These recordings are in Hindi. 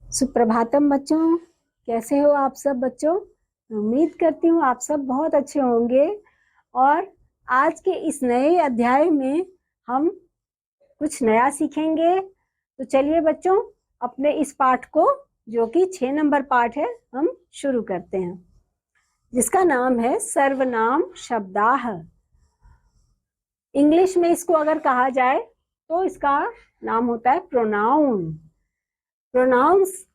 सुप्रभातम बच्चों, कैसे हो आप सब बच्चों। उम्मीद करती हूँ आप सब बहुत अच्छे होंगे। और आज के इस नए अध्याय में हम कुछ नया सीखेंगे। तो चलिए बच्चों, अपने इस पाठ को, जो कि 6 नंबर पाठ है, हम शुरू करते हैं, जिसका नाम है सर्वनाम शब्दाह। इंग्लिश में इसको अगर कहा जाए तो इसका नाम होता है प्रोनाउन। प्रोनाउंस,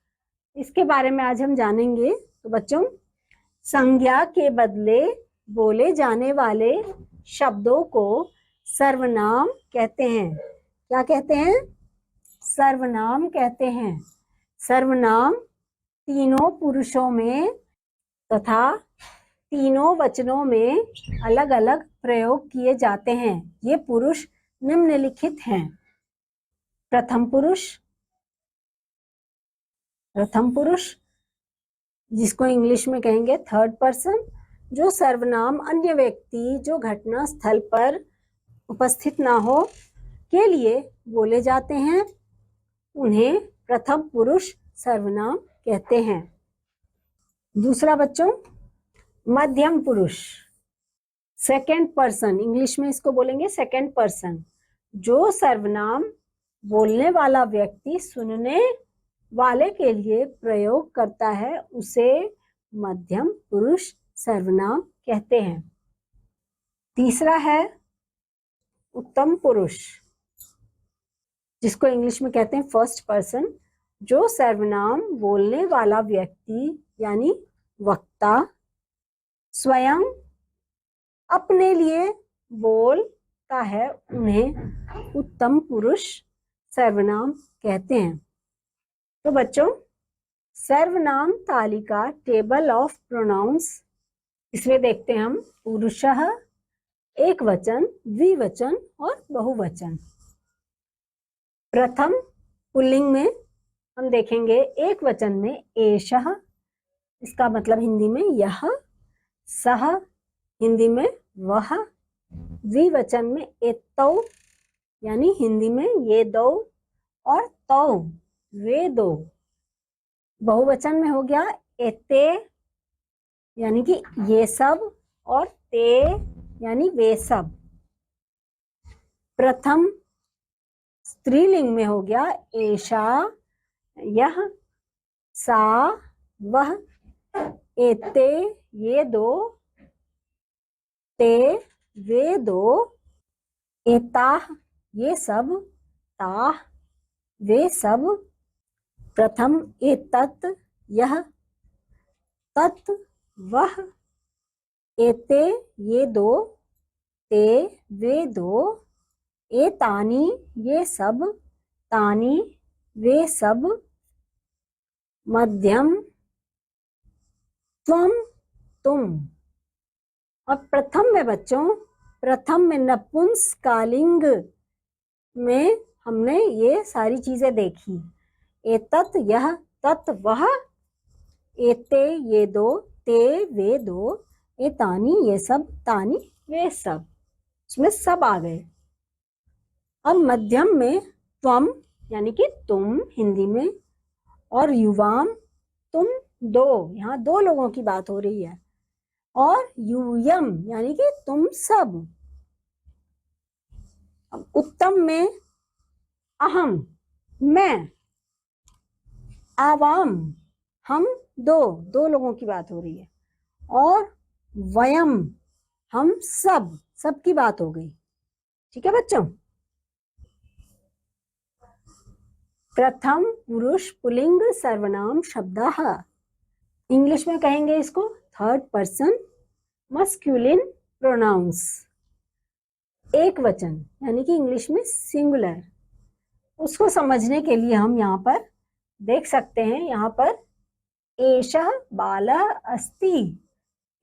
इसके बारे में आज हम जानेंगे। तो बच्चों, संज्ञा के बदले बोले जाने वाले शब्दों को सर्वनाम कहते हैं। क्या कहते हैं? सर्वनाम कहते हैं। सर्वनाम तीनों पुरुषों में तथा तीनों वचनों में अलग अलग प्रयोग किए जाते हैं। ये पुरुष निम्नलिखित हैं। प्रथम पुरुष जिसको इंग्लिश में कहेंगे थर्ड पर्सन, जो सर्वनाम अन्य व्यक्ति जो घटना स्थल पर उपस्थित ना हो के लिए बोले जाते हैं, उन्हें प्रथम पुरुष सर्वनाम कहते हैं। दूसरा बच्चों, मध्यम पुरुष, सेकंड पर्सन, इंग्लिश में इसको बोलेंगे सेकंड पर्सन। जो सर्वनाम बोलने वाला व्यक्ति सुनने वाले के लिए प्रयोग करता है, उसे मध्यम पुरुष सर्वनाम कहते हैं। तीसरा है उत्तम पुरुष, जिसको इंग्लिश में कहते हैं फर्स्ट पर्सन। जो सर्वनाम बोलने वाला व्यक्ति यानी वक्ता स्वयं अपने लिए बोलता है, उन्हें उत्तम पुरुष सर्वनाम कहते हैं। तो बच्चों, सर्वनाम तालिका टेबल ऑफ प्रोनाउंस, इसमें देखते हैं हम पुरुषः, एक वचन, द्विवचन और बहुवचन। प्रथम पुल्लिंग में हम देखेंगे एक वचन में एषः, इसका मतलब हिंदी में यह, सः हिंदी में वह, द्विवचन में एतौ यानी हिंदी में ये दो, और तौ वे दो। बहुवचन में हो गया एते यानी कि ये सब, और ते यानी वे सब। प्रथम स्त्रीलिंग में हो गया एषा, यह, सा, वह, एते ये दो, ते वे दो, एताः ये सब, ताः वे सब। प्रथम एतत् यह, तत् वह, एते ये दो, ते वे दो, एतानि ये सब, तानि वे सब। मध्यम त्वम तुम। और प्रथम में बच्चों, प्रथम में नपुंसकलिंग में हमने ये सारी चीजें देखी। एतत् यह, तत् वह, एते ये दो, ते वे दो, एतानि ये सब, तानि वे सब। इसमें सब आ गए। अब मध्यम में त्वम यानी कि तुम हिंदी में, और युवाम तुम दो, यहाँ दो लोगों की बात हो रही है, और यूयम यानी कि तुम सब। अब उत्तम में अहम मैं, आवाम हम दो लोगों की बात हो रही है, और वयम हम सब की बात हो गई। ठीक है बच्चों। प्रथम पुरुष पुल्लिंग सर्वनाम शब्दः, इंग्लिश में कहेंगे इसको थर्ड पर्सन मस्कुलिन प्रोनाउंस। एक वचन यानी कि इंग्लिश में सिंगुलर। उसको समझने के लिए हम यहाँ पर देख सकते हैं, यहाँ पर एषः बालः अस्ति,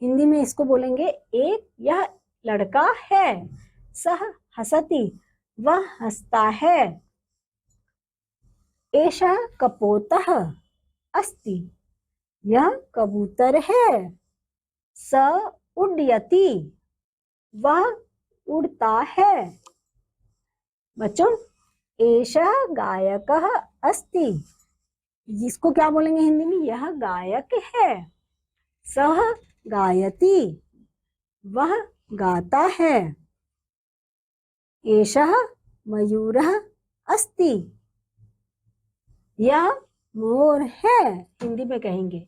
हिंदी में इसको बोलेंगे एक यह लड़का है, सः हसति वह हंसता है, एषः कपोतः अस्ति यह कबूतर है, स उड्यति वह उड़ता है। बच्चों, एषः गायकः अस्ति जिसको क्या बोलेंगे हिंदी में, यह गायक है। सह गायति, वह गाता है। एषः मयूरः अस्ति, यह मोर है। हिंदी में कहेंगे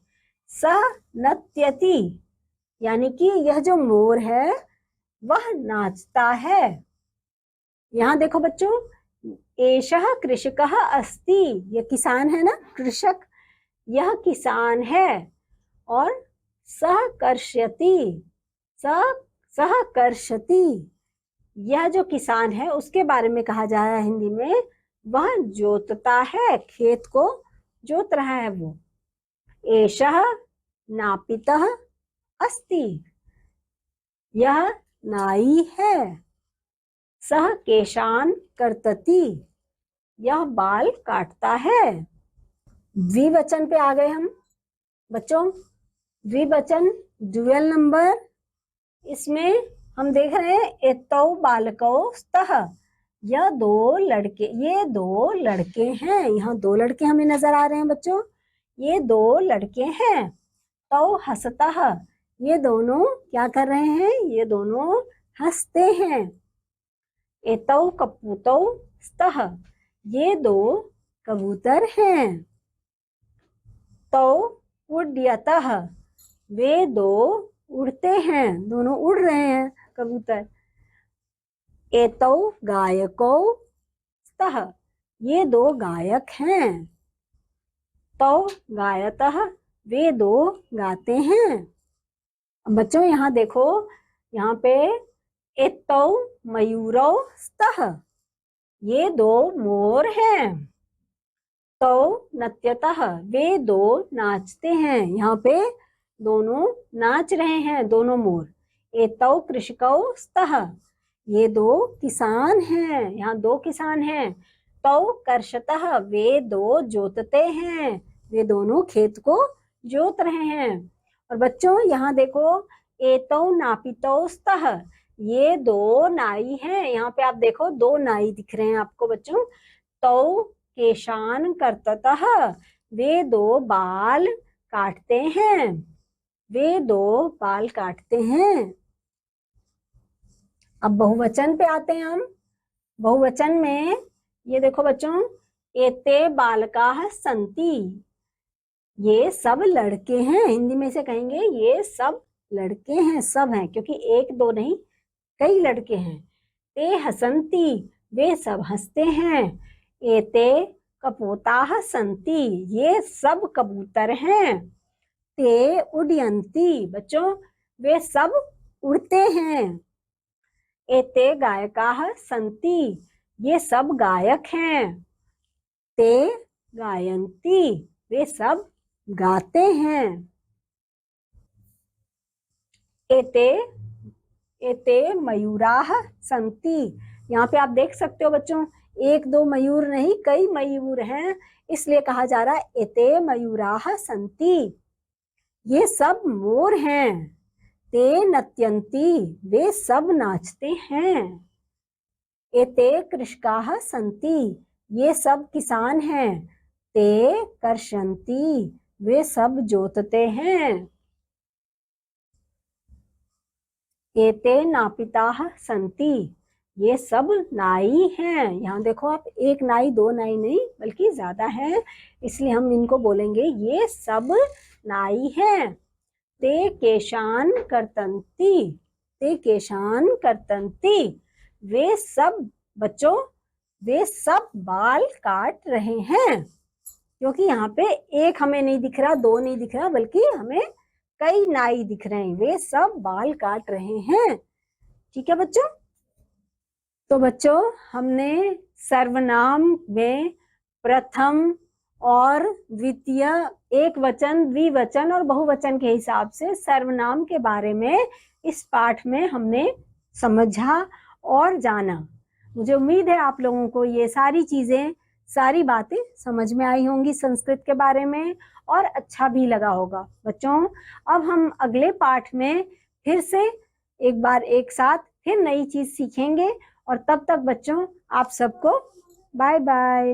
सह नत्यति, यानी कि यह जो मोर है वह नाचता है। यहाँ देखो बच्चों, एषः कृषकः अस्ति, यह किसान है ना, कृषक, यह किसान है। और सह कर्षति, सह कर्षति, यह जो किसान है उसके बारे में कहा जा रहा है हिंदी में, वह जोतता है, खेत को जोत रहा है वो। एषः नापितः अस्ति, यह नाई है। सह केशान कर्तति, यह बाल काटता है। द्विवचन पे आ गए हम बच्चों। द्विवचन ड्यूअल नंबर, इसमें हम देख रहे हैं एतौ बालकौ स्तः, यह दो लड़के, ये दो लड़के हैं। यहाँ दो लड़के हमें नजर आ रहे हैं बच्चों, ये दो लड़के हैं। तौ हसतः, ये दोनों क्या कर रहे हैं, ये दोनों हंसते हैं। एतौ कपूतौ स्तः, ये दो कबूतर हैं। तौ उड्यतः, वे दो उड़ते हैं, दोनों उड़ रहे हैं कबूतर। एतौ गायकौ स्तः, ये दो गायक हैं। तौ गायतः, वे दो गाते हैं। बच्चों यहाँ देखो, यहाँ पे एतौ मयूरौ स्तः, ये दो मोर हैं। तौ नत्यतः, वे दो नाचते हैं, यहाँ पे दोनों नाच रहे हैं, दोनों मोर। एतौ कृषकौ स्तः, ये दो किसान हैं, यहाँ दो किसान हैं। तौ कर्षतः, वे दो जोतते हैं, वे दोनों खेत को जोत रहे हैं। और बच्चों यहाँ देखो, एतौ नापितौ स्तः, ये दो नाई हैं। यहाँ पे आप देखो दो नाई दिख रहे हैं आपको बच्चों। तौ केशान कर्ततः, वे दो बाल काटते हैं, वे दो बाल काटते हैं। अब बहुवचन पे आते हैं हम। बहुवचन में ये देखो बच्चों, एते बालकाः सन्ति, ये सब लड़के हैं। हिंदी में से कहेंगे ये सब लड़के हैं, सब हैं, क्योंकि एक दो नहीं कई लड़के हैं। ते हसन्ति, वे सब हंसते हैं। एते कपोताः सन्ति, ये सब कबूतर हैं। ते उड्यन्ति, बच्चों वे सब उड़ते हैं। एते गायकाः सन्ति, ये सब गायक हैं। ते गायन्ति, वे सब गाते हैं। एते मयूराः सन्ति, यहाँ पे आप देख सकते हो बच्चों, एक दो मयूर नहीं कई मयूर हैं, इसलिए कहा जा रहा है एते मयूराः सन्ति, ये सब मोर हैं। ते नत्यन्ति, वे सब नाचते हैं। एते कृषकाः सन्ति, ये सब किसान हैं। ते कर्षन्ति, वे सब जोतते हैं। एते नापिताः सन्ति, ये सब नाई हैं। यहाँ देखो आप, एक नाई दो नाई नहीं बल्कि ज्यादा है, इसलिए हम इनको बोलेंगे ये सब नाई हैं। ते केशान कर्तन्ति, ते केशान कर्तन्ति, वे सब बच्चों, वे सब बाल काट रहे हैं। क्योंकि यहाँ पे एक हमें नहीं दिख रहा, दो नहीं दिख रहा, बल्कि हमें कई नाई दिख रहे हैं, वे सब बाल काट रहे हैं। ठीक है बच्चों। तो बच्चों हमने सर्वनाम में प्रथम और द्वितीय, एक वचन, द्विवचन और बहुवचन के हिसाब से सर्वनाम के बारे में इस पाठ में हमने समझा और जाना। मुझे उम्मीद है आप लोगों को ये सारी चीजें, सारी बातें समझ में आई होंगी संस्कृत के बारे में, और अच्छा भी लगा होगा बच्चों। अब हम अगले पाठ में फिर से एक बार एक साथ फिर नई चीज सीखेंगे, और तब तक बच्चों आप सबको बाय बाय।